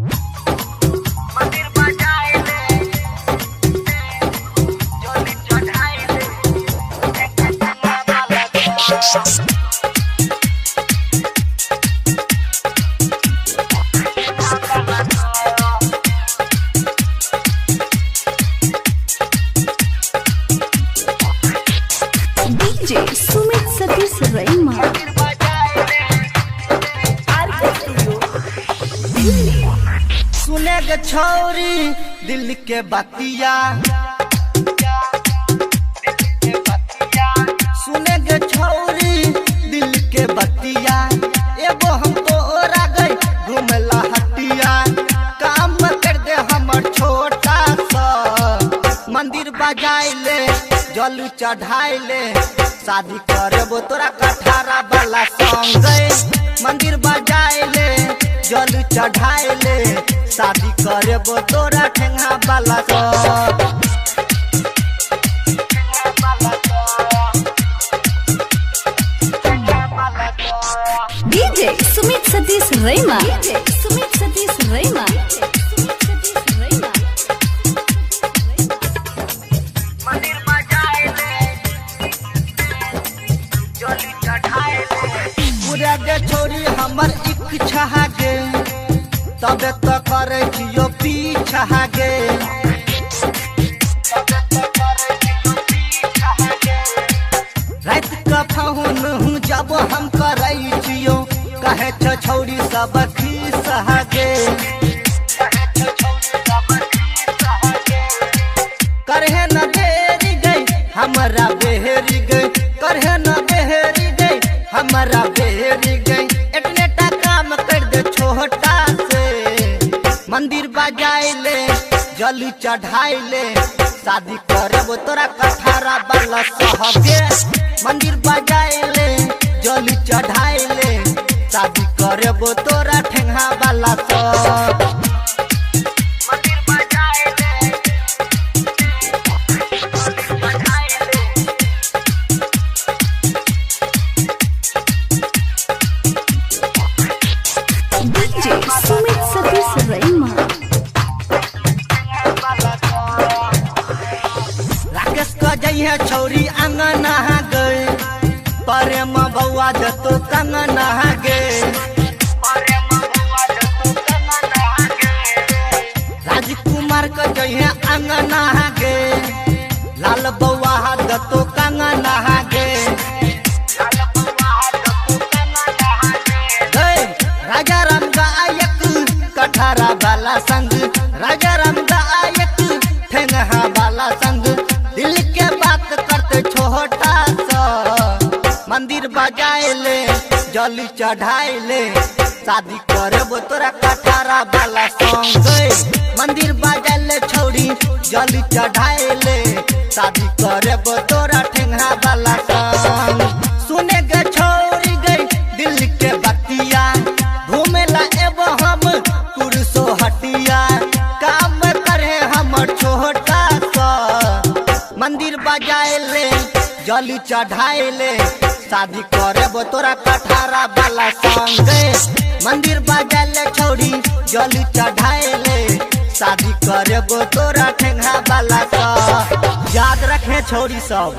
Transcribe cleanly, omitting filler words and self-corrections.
मंदिर बजाइले जोली चढ़ाइले डीजे सुमित सतीश रैमा सुने गे छौरी दिल के बतिया सुने गे छौरी दिल के बतिया एगो हम तो ओरा गई घूमला हटिया काम कर दे हमर छोटा सा मंदिर बजाइले जल चढ़ाइले शादी करबो तोरा कठारा वाला संग मंदिर बजाइले जल चढ़ाइले शादी करबो तोरा ठेंगा वाला संग डीजे सुमित सतीश रैमा सुमित सतीश रैमा मंदिर बजाइले जल चढ़ाइले पूरा गे छोरी हमर इच्छा गे तबे तो करे जियो पीछा गे रात का फोन हूँ जब हम करे जियो कहे छ छौरी सब खीस गे करहे न बेरी गई हमारा बेहरी गई करहे न बेहरी गई हमारा बेहरी गई इतने टा काम कर दे छोटा से मंदिर बजाइले जल चढ़ाइले शादी करबो तोरा कठारा वाला सहगे मंदिर बजाइले जल चढ़ाइले शादी करबो तोरा ठेंगा वाला सब मंदिर बजाइले डीजे सुमित सतीश रैमा राकेश का जइहे छौरी अंगना गए प्रेम बउआ जतो कंगना गे राजकुमार का जइहे अंगना गे लाल बउआ जतो कंगना गे राजा राम गायक कठारा वाला संग राजा राम गायक ठेंगा वाला संग दिल के बात करते छोटा सा मंदिर बजाइले जल चढ़ाइले शादी करबो तोरा कठारा वाला संग मंदिर बजाइले छौरी जल चढ़ाइले शादी करबो तोरा ठेंगा वाला संग सुने गे छौरी गई दिल के बतिया घूमेला एबो हम कुरसो हटिया काम करे हमर छोटा सा मंदिर बजाइले जल चढ़ाइले शादी करबो तोरा कठारा वाला संग मंदिर बजाइले छौरी जल चढ़ाइले शादी करबो तोरा ठेंगा वाला संग याद रखे छौरी सब।